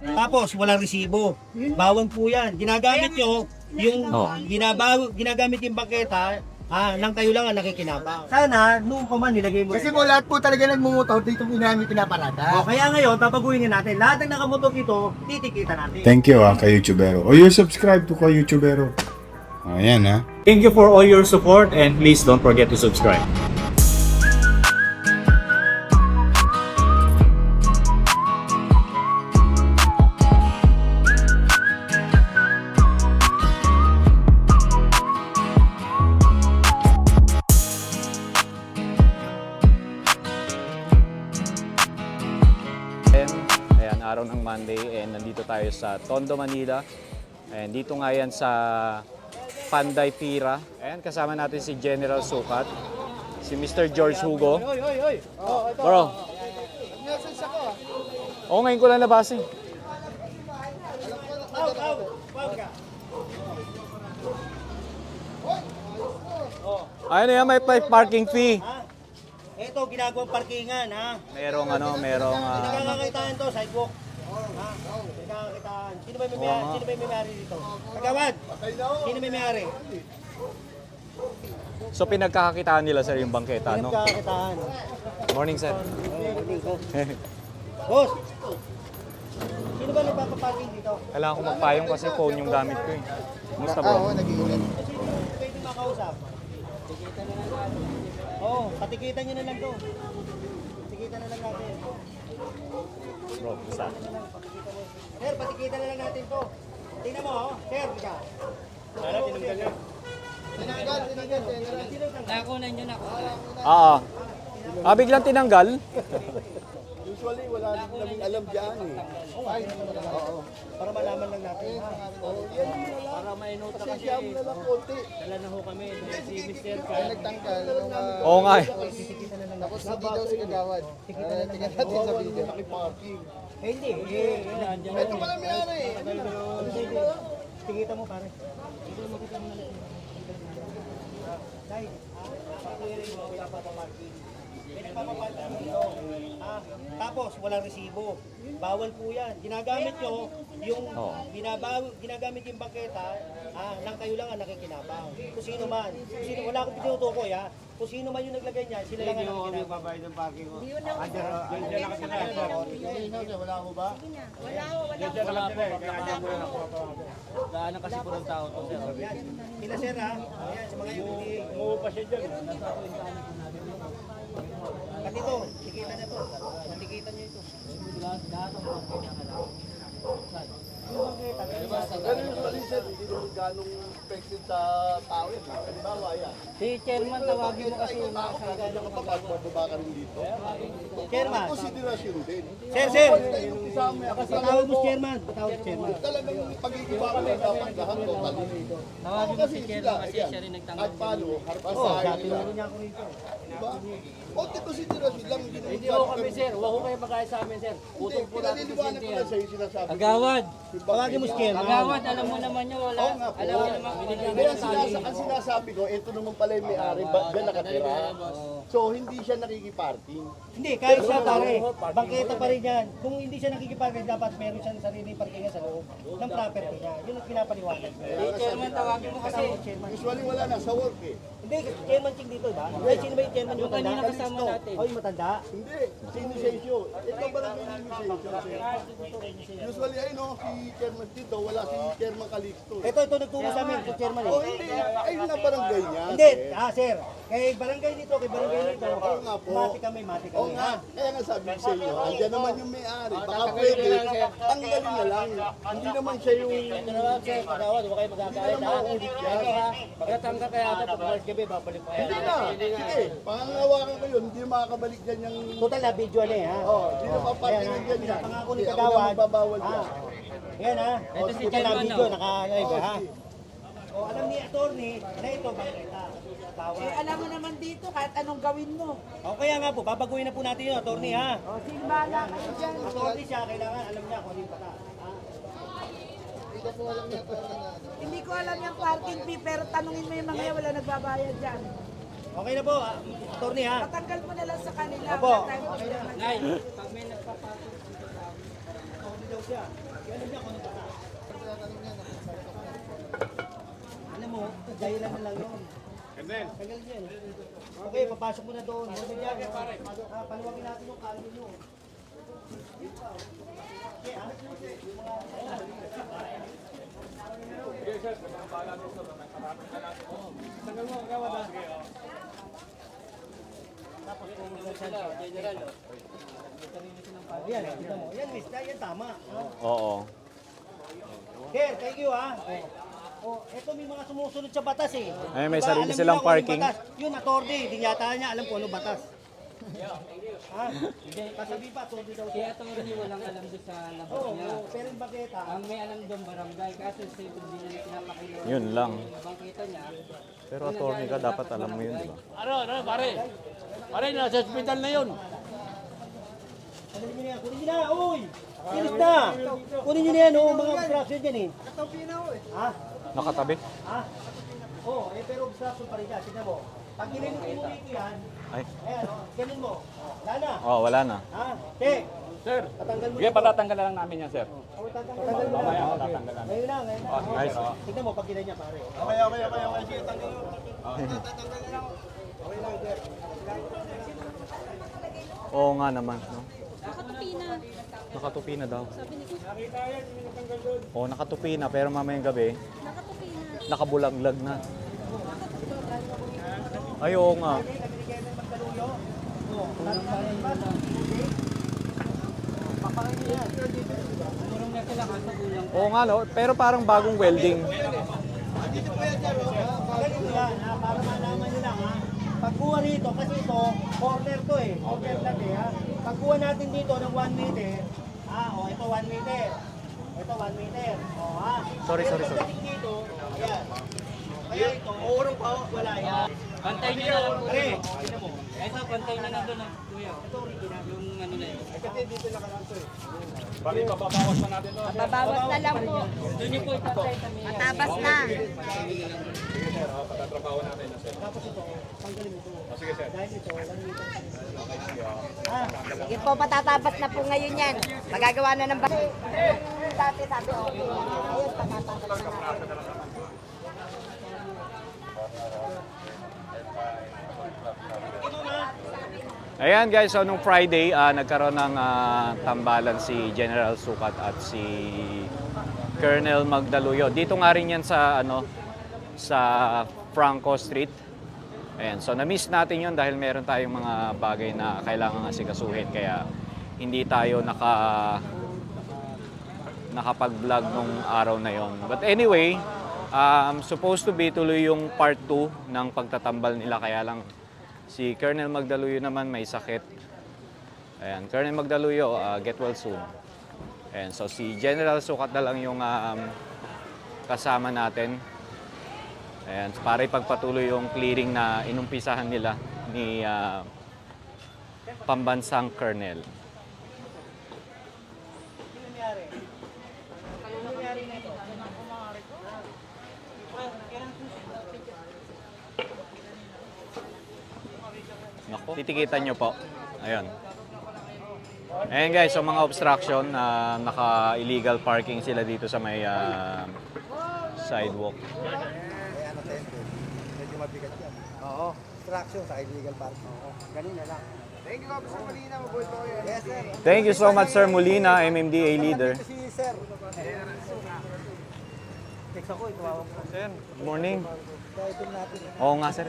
Tapos walang resibo. Bawal po yan. Ginagamit nyo yung ginagamit yung bangketa nang kayo lang ang nakikinabang. Sana, noong pa man nilagay mo. Kasi mo lahat po talaga nagmumotor dito namin pinaparada. Kaya ngayon, babaguhin natin. Lahat ng nakamotor dito, titikita natin. Thank you ka-YouTubero. O you subscribe to ka-YouTubero. Ayan Thank you for all your support and please don't forget to subscribe. Ayan, araw ng Monday and nandito tayo sa Tondo, Manila. And dito nga yan sa Panday Pira. Ayan, kasama natin si General Sukat, si Mr. George Hugo. Bro. Oo, ngayon ko lang nabasa. Ayun yan, may parking fee. Ito, ginagawang parkingan, Merong Nakakakitaan to, sidewalk. Nakakakitaan. Sino ba may may-ari? Sino ba may may-ari dito? Kagawad! Sino may may-ari? So pinagkakakitaan nila sir yung bangketa, no? Nakakakitaan. Morning sir. Boss! Sino ba nagpapaparking dito? Kailangan ko magpayong kasi phone yung gamit ko eh. Musta bro? Oo, nag-iingat. Sino pwede makausap? Patikitan nyo na lang to. Patikitan na lang natin. Bro, isa. Sir, patikitan na lang natin to. Tingnan mo, sir, ka. Tinanggal niya. Tinanggal. Nakunan nyo na. Oo. Biglang tinanggal? Usually, wala naming alam dyan eh. Oo. Para malaman lang natin. Para mainota Kasi kasi, siya mo na lang konti. dala na ho kami, si Mr. Kaya nagtanggal. Oo nga eh. Tapos hindi daw si Kagawad. Tingnan natin sa video. Parking. Hindi. Ito pala may-ari eh. Tikita mo, pare. Dahil, pakirin mo, papaparking. May nagpapaparking dito. Tapos, walang resibo. Bawal po yan. Ginagamit nyo yung ginagamit yung bangketa nang kayo lang ang nakikinabang. Kung sino man. Wala akong tinutukoy Kung sino man yung naglagay niya, sila lang ang nakikinabang. babayad ng parking ko. Wala ko ba? Wala po, daanan kasi po ng tao to sir. Sila sir Ayan, sa mga yung Umuupa siya dyan. Pati ito, tikita na ito. Tikita nyo ito. Pero usually sir, hindi naman ganong effective sa tao yan. Halimbawa yan. Si chairman, tawagin mo kasi yung mga Kaya kapag bababa ka rin dito. Chairman. Consideration din. Sir. Yung isama yan. Patawag mo chairman. Patawag chairman. Talagang pag-iiba ko lang dapat lahat totally. Tawagin mo si chairman kasi siya rin nagtanggal. At paano? Dati ulo niya ako rito. Diba? Konti consideration lang. Hindi ho kami sir, huwag ho kayo magkaya sa amin sir. Putol po natin si Pinaliliwanag ko Cynthia. lang sa'yo sinasabi. Agawad! Tawagin mo si chairman. Agawad, alam mo naman niya wala. Oo nga po. Alam mo naman, binigyan Kaya ka ng ang sinasabi ko, ito naman pala yung may-ari, dyan nakatira. So, hindi siya nakikiparking. Hindi, kahit siya pare. Bangketa pa rin yan. Kung hindi siya nakikiparking, dapat meron siyang sarili parkingan sa loob ng property niya. Yun ang pinapaliwanag niya. Si chairman, tawagin mo kasi. Usually wala na sa work eh. Hindi, chairman ching dito ba? Ay, sino ba yung chairman yung matanda? kanina kasama natin. Oh, yung matanda? Hindi, sa initiation. Ito barangay initiation. Usually, ayun o, si Chairman dito, wala si Chairman Calixto. Ito nagtungo sa amin, yung chairman Oh, hindi. Ayun na barangay niya. Hindi, sir. Kay barangay dito, kay barangay dito. Oo nga po. Mati kami. Oo nga, kaya nga sabi ko sa inyo, andyan naman yung may-ari. Baka pwede, tanggalin na lang. Hindi naman siya yung... Sir, Agawad, huwag kayo magkakaya na. Ito ha, pagkatangga kaya ito, pag-uwas gabi, babalik pa Hindi yan. na. Sige, pangangawakan ko yun, hindi makakabalik dyan yung... Total na video na Hindi na papatingin dyan yan. Pangako ni Hindi, ako Kagawad. na magbabawal dyan. Yan Ito si Total na chairman, video, no? naka-live alam ni attorney na ito bangketa. Alam mo naman dito, kahit anong gawin mo. Kaya nga po, babaguhin na po natin yun, attorney Simbala kayo dyan. Attorney siya, kailangan alam niya kung ano yung pata. Hindi ko alam yung parking fee, pero tanungin mo yung mga yan, wala nagbabayad dyan. Okay na po, attorney Patanggal mo na lang sa kanila. Opo. Wala tayong problema. Nay, pag may nagpapatok, daw siya. Alam mo, dahilan na lang yun. Tagal yan. Okay, papasok mo na doon. Huwag na dyan. Paluwagin natin yung kalyo nyo. Yan, kita mo. Yan, miss. Yan, tama. Oo. Sir, thank you ha. Oh, eto may mga sumusunod sa batas eh. Ay, may Diba, sarili alam nila silang kung anong parking. batas. Yun, atorde. Hindi yata niya alam kung ano batas. Ha? Kasabi pa, atorde daw siya. Kaya attorney walang alam doon sa labas Oo, niya. pero yung baketa. Ang may alam doon barangay, kasi sa hindi niya pinapakilala. Yun lang. Yung bangkita niya, Pero attorney ka, dapat alam mo yun, di ba? Ano, pare? Pare, nasa hospital na yun. Kunin nyo na yan, kunin nyo na, uy! Kilis na! Kunin nyo na yan, oh, mga obstruction dyan eh. Ha? Nakatabi? Ha? Oo, pero obstruction pa rin yan, tignan mo. Pag ginanong mo dito yan, Ay. ayan, oh, ganun mo. Wala na. Oh, wala na. Ha? Te, Sir, patanggal mo sige, dito. patatanggal na lang namin yan, sir. Patanggal mo Mamaya, na. patatanggal namin. Ngayon na, ngayon na. Nice. Tignan mo, pag ginanyan pare. Okay. Sige, tanggal nyo. Oo nga naman, no? Nakatupi na. Nakatupi na daw. Sabi ni Kuya, Oo, nakatupi na, pero mamayang gabi, nakatupi na. nakabulaglag na. Ay, oo nga. tulong na sila kaso kulang. Oo nga, no? Pero parang bagong welding. Ganun yan, ha? Para malaman nyo lang ha. Pagkuha rito, kasi ito, corner to eh. Corner lang eh ha. Pagkuha natin dito ng 1 meter, ito 1 meter. Ito 1 meter. Ha. Sorry. Pagdating dito, ayan. Kaya ito, urong pa, wala yan. Pantay niya na lang po. Pre, tignan mo. Ito, pantay niya na doon, kuya. Ito, yung ano na yun. Pare, papabawas pa natin to. Babawas na lang po. Doon niyo po ipantay kami. Matabas na. Patatrabaho natin na, sir. Tapos ito, tanggalin mo ito. Sige, sir. Dahil ito, 1 meter. Sige po, matatapas na po ngayon yan. Magagawa na ng bahay. Dati sabi, okay. Ngayon, patatapas na. Ayan guys, so nung Friday, nagkaroon ng tambalan si General Sukat at si Colonel Magdaluyo. Dito nga rin yan sa, sa Franco Street. Ayan, so na-miss natin yon dahil meron tayong mga bagay na kailangan asikasuhin. Kaya hindi tayo nakapag-vlog nung araw na yon. But anyway, supposed to be tuloy yung part 2 ng pagtatambal nila. Kaya lang si Colonel Magdaluyo naman may sakit. Ayan, Colonel Magdaluyo, get well soon. Ayan, so si General Sukat na lang yung kasama natin. Ayan, para ipagpatuloy yung clearing na inumpisahan nila ni pambansang Colonel. Nako, titikitan nyo po. Ayun. Ayan guys, so mga obstruction, naka-illegal parking sila dito sa may sidewalk. Medyo mabigat yan. Oo, obstruction sa illegal parking. Oo, ganun na lang. Thank you, Officer Molina. Mabuhay po kayo. Yes, sir. Thank you so much Sir Molina, MMDA leader. Si sir. Text ako, tumawag ko. Sir, good morning. Kaya ito natin. Oo nga sir.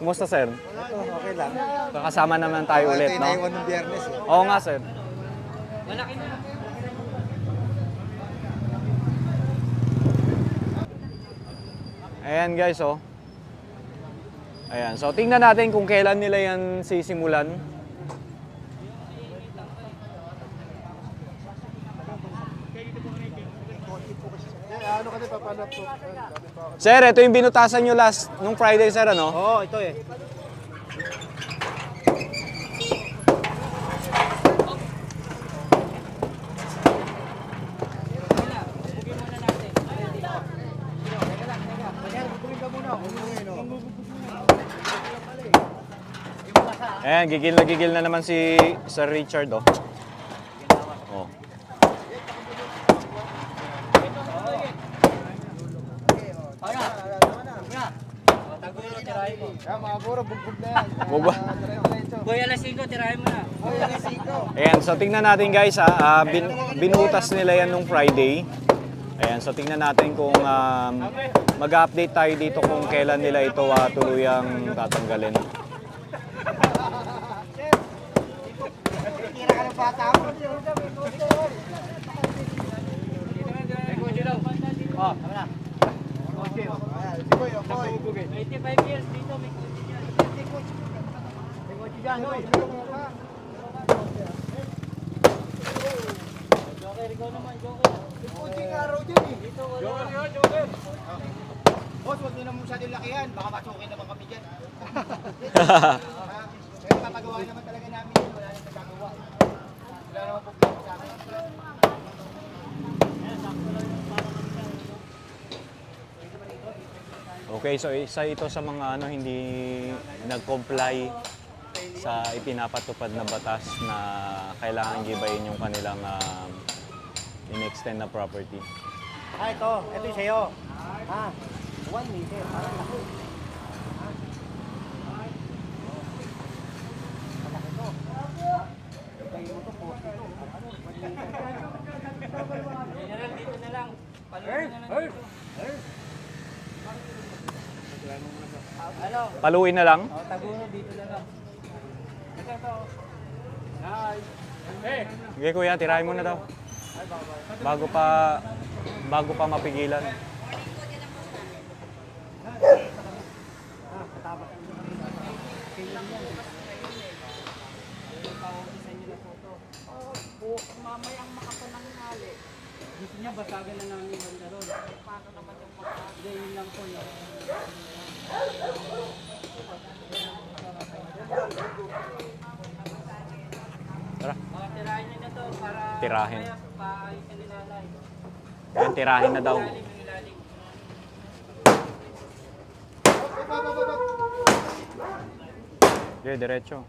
Kumusta sir? Ito, okay lang. Kakasama naman tayo ulit, no? ng biyernes eh. Oo nga sir. Malaki na. Ayan guys, oh. Ayan, so tingnan natin kung kailan nila yan sisimulan. Ano kasi papanap to? Sir, ito yung binutasan nyo last nung Friday sir, ano? Oo, ito eh. Ayan, gigil na naman si Sir Richard, oh. Oh. Kaya mga buro, bugbog na yan. Bugba. Boy, alas 5, tirahin mo na. Ayan, so tingnan natin guys, binutas nila yan nung Friday. Ayan, so tingnan natin kung mag-update tayo dito kung kailan nila ito tuluyang tatanggalin. Tira ka ng bata mo. Oh, tama na. 85 years dito, may kotse dyan. May kotse dyan, hoy. Joker, ikaw naman, Joker. Kunting araw dyan eh. Joker. Boss, huwag nyo naman masyadong lakihan. Baka masukin naman kami dyan. Kaya papagawa naman talaga namin yun. Wala nang nagkagawa. Wala naman problema sa amin. Okay, so isa ito sa mga hindi nag-comply sa ipinapatupad na batas na kailangan gibayin yung kanilang in-extend na property. Ito yung sa'yo. 1 meter. Parang laki. General, dito na lang. Paluin na lang dito. Ano? Paluin na lang. Taguno dito na lang. Okay kuya, tirahin mo na daw. Bago pa mapigilan. Mamayang makapananghali. Gusto niya basagan na namin yung banda ron. Paano naman yung mga... Hindi, yun lang po yun. Tara, Mga tirahin niyo na to para Tirahin. mamaya paayusin ni nanay. ayan, tirahin na daw. Ilalim yung ilalim. Okay, diretso.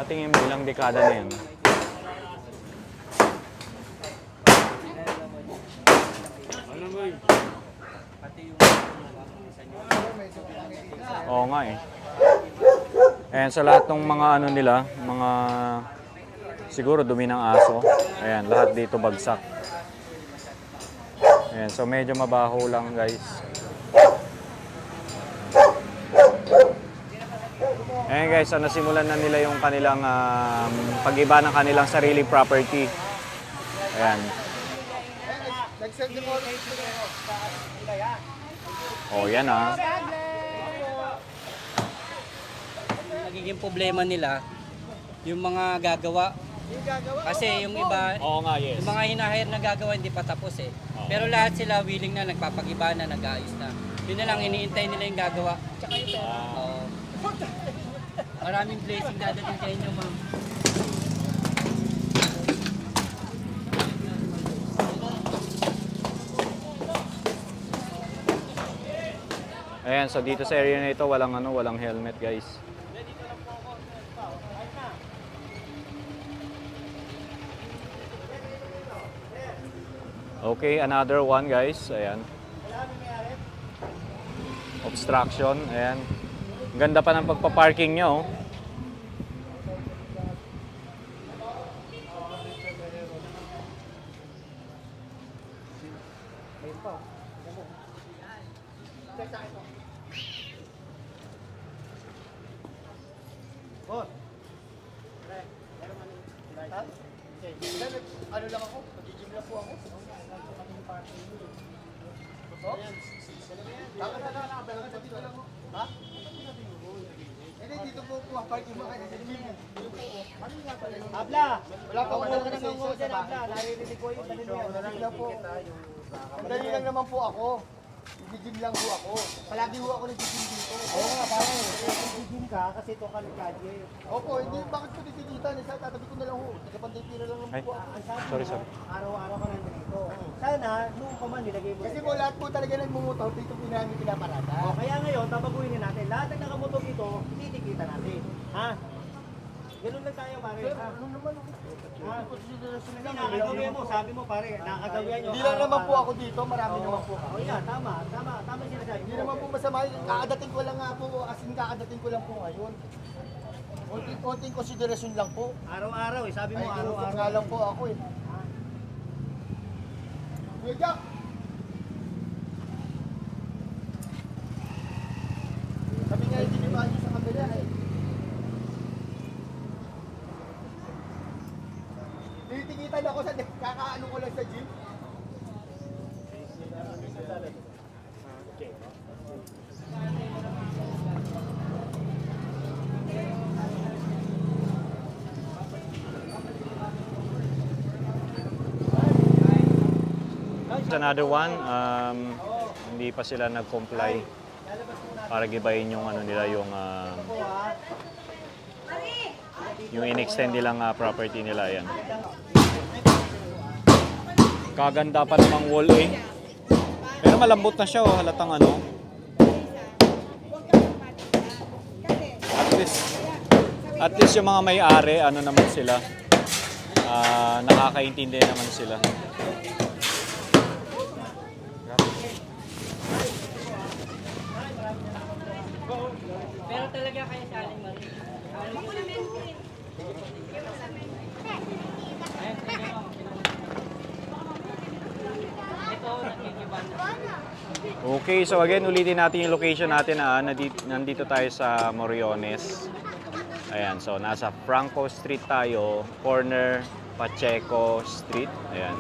Patingin mo ilang dekada na yan. Oo nga eh. Ayan, sa lahat ng mga ano nila, mga siguro dumi ng aso. Ayan, lahat dito bagsak. Ayan, so medyo mabaho lang guys. Ayan guys, so nasimulan na nila yung kanilang pag-iba ng kanilang sarili property. Ayan. Nag-send yung order. Oh, yan ah. Nagiging problema nila yung mga gagawa. Kasi yung iba, Oo nga, yes. yung mga hinahire na gagawa hindi pa tapos eh. Pero lahat sila willing na, nagpapagiba na, nag-aayos na. Yun na lang, iniintay nila yung gagawa. Tsaka yung pera. Oo. Maraming blessing dadating sa inyo, ma'am. Ayan, so dito sa area na ito walang helmet, guys. Okay, another one, guys. Ayan. Obstruction, ayan. Ganda pa ng pagpa-parking nyo, oh. Boss. Ano lang ako? Mag-gym lang po ako. Ha? Hindi, dito po park yung mga Abla! Wala pa wala ka nang ngungo dyan, Abla. Naririnig ko yung dali niya. Dali lang po. Dali lang naman po ako. Nag-gym lang po ako. Palagi po ako nag-gym dito. Oo nga, parang nag-gym ka kasi ito ka nag-kadye. Opo, hindi. Bakit ko dito? Tatabi ko na lang ho. Tagapantay-tira lang Ay, po ako. sorry. Araw-araw ka nandito. Sana, nung pa man nilagay mo. Kasi po lahat po talaga nagmumotor dito namin pinaparada. Kaya ngayon, tabaguhin natin. Lahat ng nakamotor dito, titikita natin. Ha? Ganun lang tayo, pare. Ha? Ano naman? Nakagawin mo, sabi mo, pare. Nakagawin nyo. Hindi lang naman po ako dito, marami naman po. Oh, yeah, tama yung sinasabi. Hindi naman po masama. Kakadating ko lang nga po, as in kakadating ko lang po ngayon. Konting konsiderasyon lang po. Araw-araw eh, sabi mo Ay, araw-araw. nga lang po ako eh. Kuya Jack! Sabi nga hindi ni Bayo sa kabila eh. Titikitan ako sa kakaano ko lang sa gym. Another one, hindi pa sila nag-comply para gibayin yung ano nila, yung in-extend nilang property nila. Yan. Kaganda pa namang wall eh. Pero malambot na siya, oh, halatang ano. At least yung mga may-ari, ano naman sila, nakakaintindi naman sila. Pero talaga kayo sa Aling Marie. Ayan, tingnan mo. Ito, nakikiban na. Okay, so again, ulitin natin yung location natin. Nandito tayo sa Moriones. Ayan, so nasa Franco Street tayo, corner Pacheco Street. Ayan.